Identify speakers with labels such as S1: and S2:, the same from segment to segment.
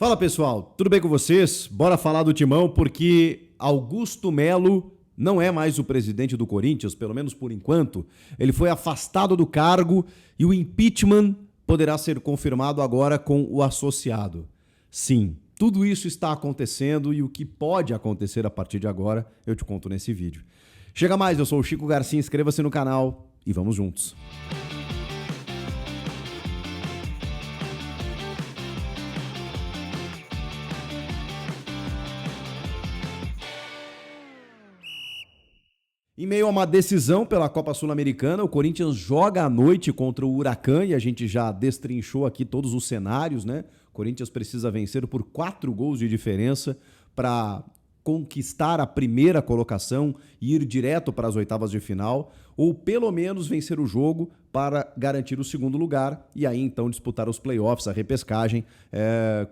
S1: Fala pessoal, tudo bem com vocês? Bora falar do Timão porque Augusto Melo não é mais o presidente do Corinthians, pelo menos por enquanto. Ele foi afastado do cargo e o impeachment poderá ser confirmado agora com o associado. Sim, tudo isso está acontecendo e o que pode acontecer a partir de agora eu te conto nesse vídeo. Chega mais, eu sou o Chico Garcia, inscreva-se no canal e vamos juntos. Em meio a uma decisão pela Copa Sul-Americana, o Corinthians joga à noite contra o Huracan e a gente já destrinchou aqui todos os cenários, né? O Corinthians precisa vencer por 4 gols de diferença para conquistar a primeira colocação e ir direto para as oitavas de final, ou pelo menos vencer o jogo para garantir o segundo lugar e aí então disputar os playoffs, a repescagem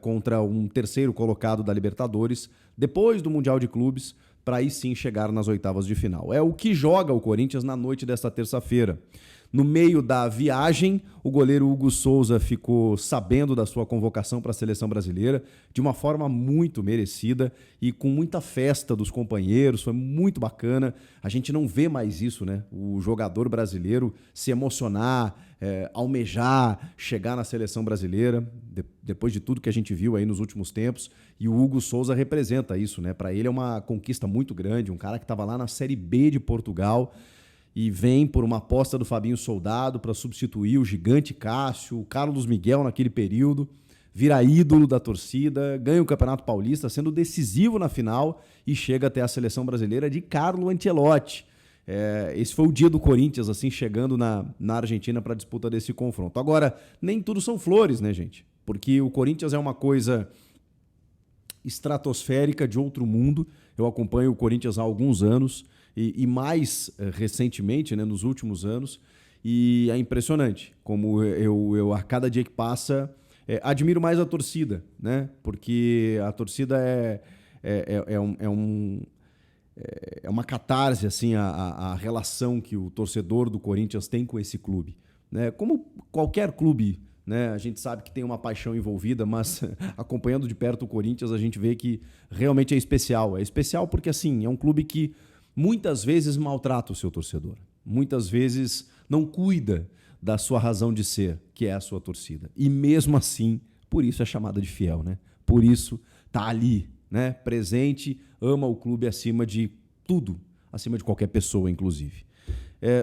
S1: contra um terceiro colocado da Libertadores, depois do Mundial de Clubes, para aí sim chegar nas oitavas de final. É o que joga o Corinthians na noite desta terça-feira. No meio da viagem, o goleiro Hugo Souza ficou sabendo da sua convocação para a seleção brasileira de uma forma muito merecida e com muita festa dos companheiros, foi muito bacana. A gente não vê mais isso, né? O jogador brasileiro se emocionar, almejar, chegar na seleção brasileira, depois de tudo que a gente viu aí nos últimos tempos, e o Hugo Souza representa isso, né? Para ele é uma conquista muito grande, um cara que estava lá na Série B de Portugal, e vem por uma aposta do Fabinho Soldado para substituir o gigante Cássio, o Carlos Miguel naquele período, vira ídolo da torcida, ganha o Campeonato Paulista, sendo decisivo na final e chega até a seleção brasileira de Carlo Ancelotti. Esse foi o dia do Corinthians, assim, chegando na Argentina para a disputa desse confronto. Agora, nem tudo são flores, né, gente? Porque o Corinthians é uma coisa estratosférica de outro mundo. Eu acompanho o Corinthians há alguns anos e mais recentemente, né, nos últimos anos, e é impressionante como eu a cada dia que passa admiro mais a torcida, né? Porque a torcida é uma catarse, assim, a relação que o torcedor do Corinthians tem com esse clube, né? Como qualquer clube, né? A gente sabe que tem uma paixão envolvida, mas acompanhando de perto o Corinthians, a gente vê que realmente é especial. É especial porque, assim, é um clube que muitas vezes maltrata o seu torcedor. Muitas vezes não cuida da sua razão de ser, que é a sua torcida. E mesmo assim, por isso é chamada de fiel, né? Por isso tá ali, né? Presente, ama o clube acima de tudo, acima de qualquer pessoa, inclusive.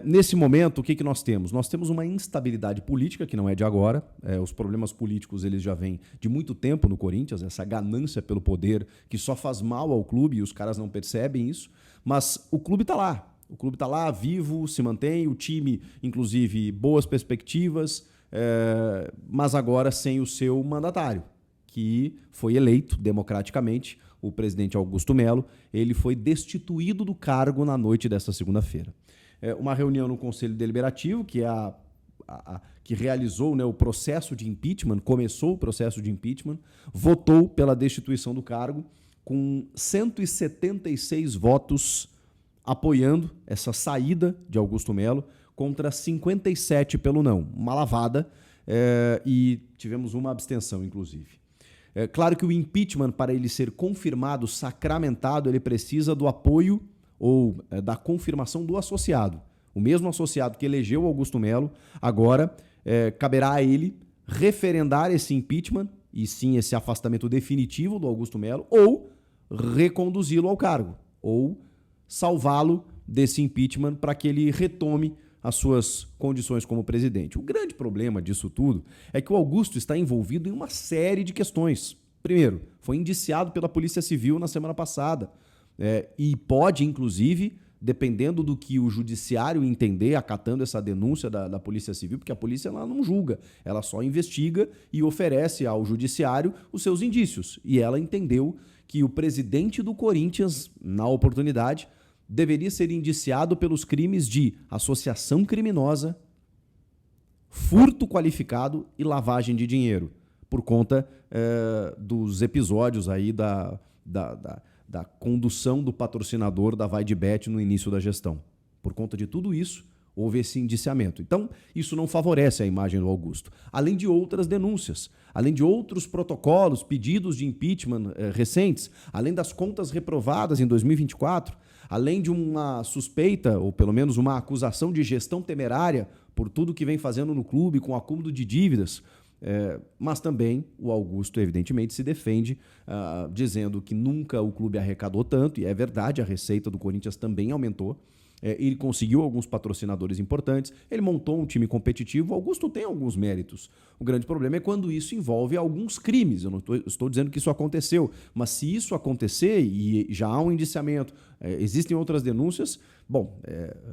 S1: Nesse momento, o que nós temos? Nós temos uma instabilidade política que não é de agora. Os problemas políticos eles já vêm de muito tempo no Corinthians, essa ganância pelo poder que só faz mal ao clube e os caras não percebem isso. Mas o clube está lá. O clube está lá, vivo, se mantém, o time, inclusive, boas perspectivas, mas agora sem o seu mandatário, que foi eleito democraticamente, o presidente Augusto Melo. Ele foi destituído do cargo na noite desta segunda-feira. Uma reunião no Conselho Deliberativo, que é que realizou, né, o processo de impeachment, começou o processo de impeachment, votou pela destituição do cargo com 176 votos apoiando essa saída de Augusto Melo contra 57 pelo não. Uma lavada, e tivemos uma abstenção, inclusive. Claro que o impeachment, para ele ser confirmado, sacramentado, ele precisa do apoio ou da confirmação do associado. O mesmo associado que elegeu Augusto Melo, agora caberá a ele referendar esse impeachment, e sim esse afastamento definitivo do Augusto Melo, ou reconduzi-lo ao cargo, ou salvá-lo desse impeachment para que ele retome as suas condições como presidente. O grande problema disso tudo é que o Augusto está envolvido em uma série de questões. Primeiro, foi indiciado pela Polícia Civil na semana passada, e pode, inclusive, dependendo do que o judiciário entender, acatando essa denúncia da Polícia Civil, porque a polícia ela não julga, ela só investiga e oferece ao judiciário os seus indícios. E ela entendeu que o presidente do Corinthians, na oportunidade, deveria ser indiciado pelos crimes de associação criminosa, furto qualificado e lavagem de dinheiro, por conta dos episódios aí da condução do patrocinador da Vai de Bet no início da gestão. Por conta de tudo isso, houve esse indiciamento. Então, isso não favorece a imagem do Augusto. Além de outras denúncias, além de outros protocolos, pedidos de impeachment recentes, além das contas reprovadas em 2024, além de uma suspeita, ou pelo menos uma acusação de gestão temerária por tudo que vem fazendo no clube com acúmulo de dívidas, mas também o Augusto, evidentemente, se defende dizendo que nunca o clube arrecadou tanto, e é verdade, a receita do Corinthians também aumentou. Ele conseguiu alguns patrocinadores importantes, ele montou um time competitivo. O Augusto tem alguns méritos. O grande problema é quando isso envolve alguns crimes. Eu não estou dizendo que isso aconteceu, mas se isso acontecer e já há um indiciamento, existem outras denúncias, bom,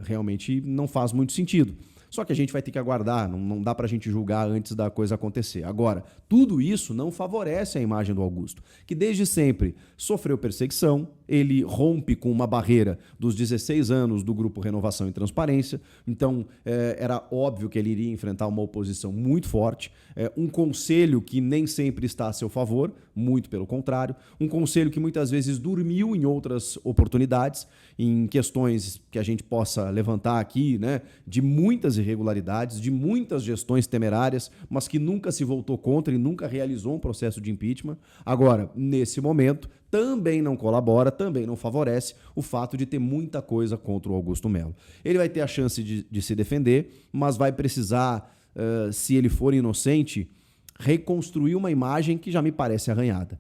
S1: realmente não faz muito sentido. Só que a gente vai ter que aguardar, não dá para a gente julgar antes da coisa acontecer. Agora, tudo isso não favorece a imagem do Augusto, que desde sempre sofreu perseguição, ele rompe com uma barreira dos 16 anos do Grupo Renovação e Transparência, então era óbvio que ele iria enfrentar uma oposição muito forte, um conselho que nem sempre está a seu favor, muito pelo contrário, um conselho que muitas vezes dormiu em outras oportunidades, em questões que a gente possa levantar aqui, né, de muitas irregularidades, de muitas gestões temerárias, mas que nunca se voltou contra e nunca realizou um processo de impeachment. Agora, nesse momento, também não colabora, também não favorece o fato de ter muita coisa contra o Augusto Melo. Ele vai ter a chance de se defender, mas vai precisar, se ele for inocente, reconstruir uma imagem que já me parece arranhada.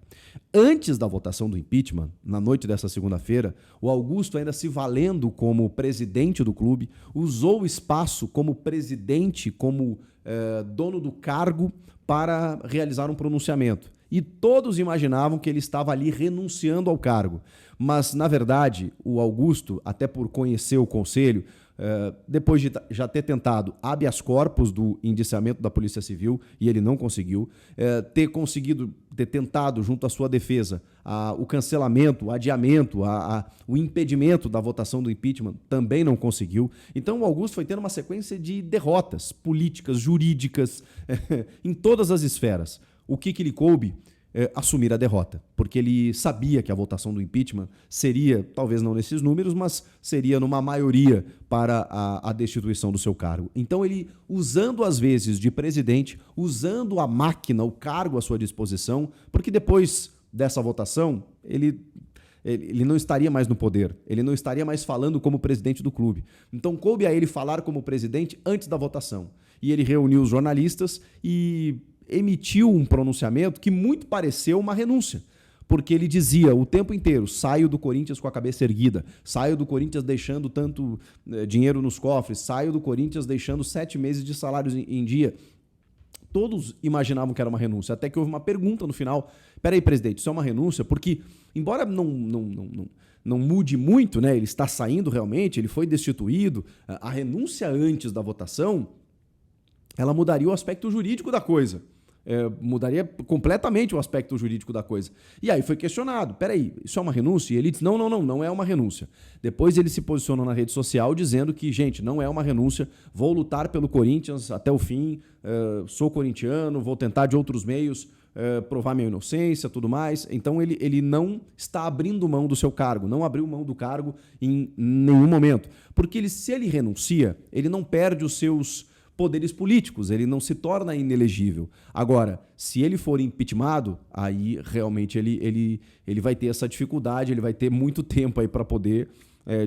S1: Antes da votação do impeachment, na noite dessa segunda-feira, o Augusto, ainda se valendo como presidente do clube, usou o espaço como presidente, como dono do cargo, para realizar um pronunciamento. E todos imaginavam que ele estava ali renunciando ao cargo. Mas, na verdade, o Augusto, até por conhecer o conselho, depois de já ter tentado habeas corpus do indiciamento da Polícia Civil, e ele não conseguiu, ter tentado, junto à sua defesa, o cancelamento, o adiamento, o impedimento da votação do impeachment, também não conseguiu. Então o Augusto foi tendo uma sequência de derrotas políticas, jurídicas, em todas as esferas. O que lhe coube? Assumir a derrota, porque ele sabia que a votação do impeachment seria, talvez não nesses números, mas seria numa maioria para a destituição do seu cargo. Então ele, usando às vezes de presidente, usando a máquina, o cargo à sua disposição, porque depois dessa votação, ele não estaria mais no poder, ele não estaria mais falando como presidente do clube. Então coube a ele falar como presidente antes da votação. E ele reuniu os jornalistas e emitiu um pronunciamento que muito pareceu uma renúncia, porque ele dizia o tempo inteiro: saio do Corinthians com a cabeça erguida, saio do Corinthians deixando tanto dinheiro nos cofres, saio do Corinthians deixando 7 meses de salários em dia. Todos imaginavam que era uma renúncia, até que houve uma pergunta no final: peraí, presidente, isso é uma renúncia? Porque, embora não mude muito, né, ele está saindo realmente, ele foi destituído, a renúncia antes da votação, ela mudaria o aspecto jurídico da coisa. Mudaria completamente o aspecto jurídico da coisa. E aí foi questionado: peraí, isso é uma renúncia? E ele disse: não é uma renúncia. Depois ele se posicionou na rede social dizendo que, gente, não é uma renúncia, vou lutar pelo Corinthians até o fim, sou corintiano, vou tentar de outros meios provar minha inocência, tudo mais. Então ele não está abrindo mão do seu cargo, não abriu mão do cargo em nenhum momento. Porque se ele renuncia, ele não perde os seus poderes políticos, ele não se torna inelegível. Agora, se ele for impeachmentado, aí realmente ele vai ter essa dificuldade, ele vai ter muito tempo aí para poder,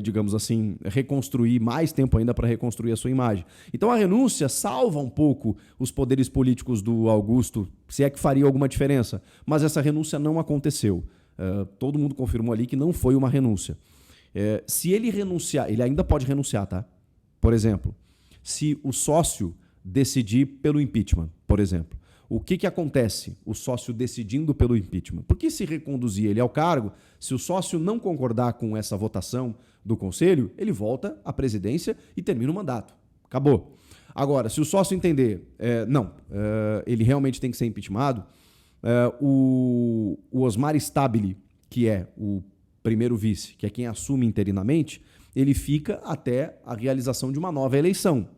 S1: digamos assim, reconstruir, mais tempo ainda para reconstruir a sua imagem. Então a renúncia salva um pouco os poderes políticos do Augusto, se é que faria alguma diferença, mas essa renúncia não aconteceu. Todo mundo confirmou ali que não foi uma renúncia. Se ele renunciar, ele ainda pode renunciar, tá? Por exemplo, se o sócio decidir pelo impeachment, por exemplo. O que acontece, o sócio decidindo pelo impeachment? Porque se reconduzir ele ao cargo, se o sócio não concordar com essa votação do conselho, ele volta à presidência e termina o mandato. Acabou. Agora, se o sócio entender, ele realmente tem que ser impeachmentado, o Osmar Stabile, que é o primeiro vice, que é quem assume interinamente, ele fica até a realização de uma nova eleição.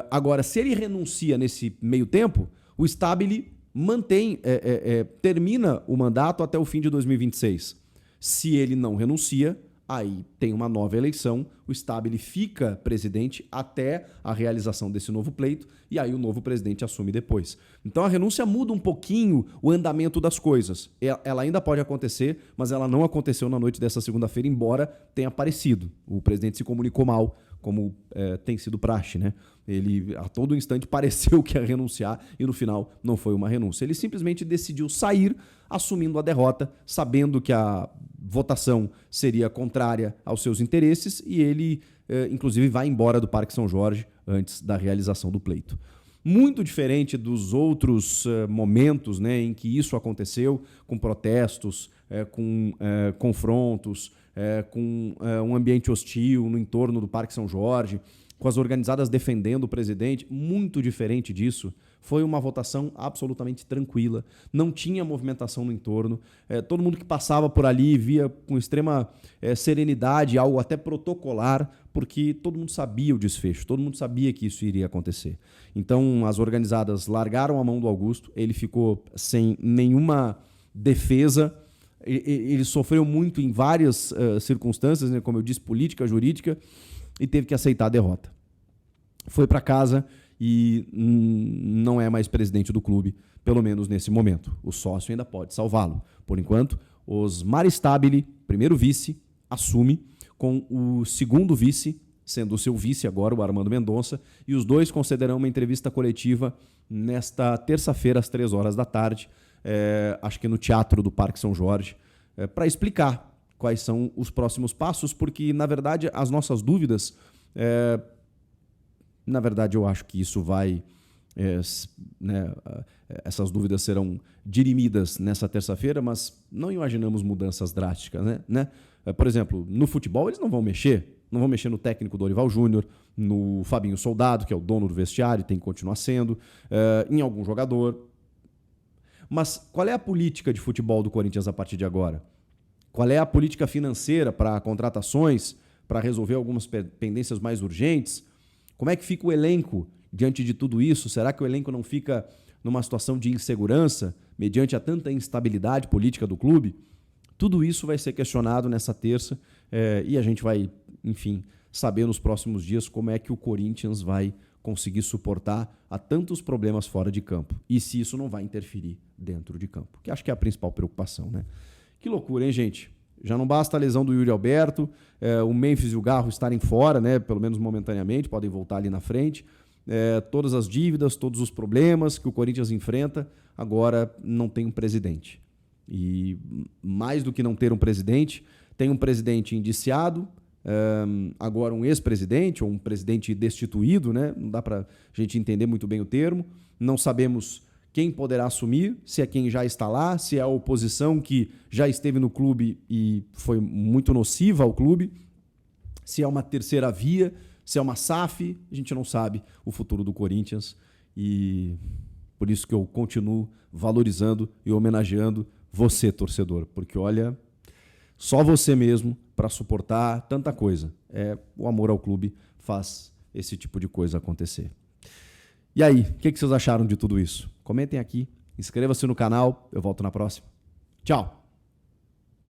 S1: Agora, se ele renuncia nesse meio tempo, o Stabile termina o mandato até o fim de 2026. Se ele não renuncia, aí tem uma nova eleição, o Stabile fica presidente até a realização desse novo pleito e aí o novo presidente assume depois. Então a renúncia muda um pouquinho o andamento das coisas. Ela ainda pode acontecer, mas ela não aconteceu na noite dessa segunda-feira, embora tenha aparecido. O presidente se comunicou mal, como tem sido praxe, né? Ele a todo instante pareceu que ia renunciar e no final não foi uma renúncia. Ele simplesmente decidiu sair assumindo a derrota, sabendo que a votação seria contrária aos seus interesses e ele, inclusive, vai embora do Parque São Jorge antes da realização do pleito. Muito diferente dos outros momentos, né, em que isso aconteceu, com protestos, com confrontos, com um ambiente hostil no entorno do Parque São Jorge, com as organizadas defendendo o presidente, muito diferente disso. Foi uma votação absolutamente tranquila, não tinha movimentação no entorno, todo mundo que passava por ali via com extrema serenidade, algo até protocolar, porque todo mundo sabia o desfecho, todo mundo sabia que isso iria acontecer. Então as organizadas largaram a mão do Augusto, ele ficou sem nenhuma defesa, ele sofreu muito em várias circunstâncias, né, como eu disse, política, jurídica, e teve que aceitar a derrota. Foi para casa e não é mais presidente do clube, pelo menos nesse momento. O sócio ainda pode salvá-lo. Por enquanto, Osmar Stabile, primeiro vice, assume, com o segundo vice, sendo o seu vice agora, o Armando Mendonça, e os dois concederão uma entrevista coletiva nesta terça-feira, às 15h, acho que no Teatro do Parque São Jorge, para explicar quais são os próximos passos, porque, na verdade, as nossas dúvidas... Na verdade, eu acho que isso vai... essas dúvidas serão dirimidas nessa terça-feira, mas não imaginamos mudanças drásticas, né? Por exemplo, no futebol eles não vão mexer no técnico Dorival Júnior, no Fabinho Soldado, que é o dono do vestiário, tem que continuar sendo, em algum jogador. Mas qual é a política de futebol do Corinthians a partir de agora? Qual é a política financeira para contratações, para resolver algumas pendências mais urgentes? Como é que fica o elenco diante de tudo isso? Será que o elenco não fica numa situação de insegurança mediante a tanta instabilidade política do clube? Tudo isso vai ser questionado nessa terça e a gente vai, enfim, saber nos próximos dias como é que o Corinthians vai conseguir suportar a tantos problemas fora de campo e se isso não vai interferir dentro de campo, que acho que é a principal preocupação, né? Que loucura, hein, gente? Já não basta a lesão do Yuri Alberto, o Memphis e o Garro estarem fora, né, pelo menos momentaneamente, podem voltar ali na frente. Todas as dívidas, todos os problemas que o Corinthians enfrenta, agora não tem um presidente. E mais do que não ter um presidente, tem um presidente indiciado, agora um ex-presidente ou um presidente destituído, né? Não dá para a gente entender muito bem o termo. Não sabemos quem poderá assumir, se é quem já está lá, se é a oposição que já esteve no clube e foi muito nociva ao clube, se é uma terceira via, se é uma SAF, a gente não sabe o futuro do Corinthians e por isso que eu continuo valorizando e homenageando você, torcedor, porque olha, só você mesmo para suportar tanta coisa. O amor ao clube faz esse tipo de coisa acontecer. E aí, o que vocês acharam de tudo isso? Comentem aqui, inscreva-se no canal, eu volto na próxima. Tchau!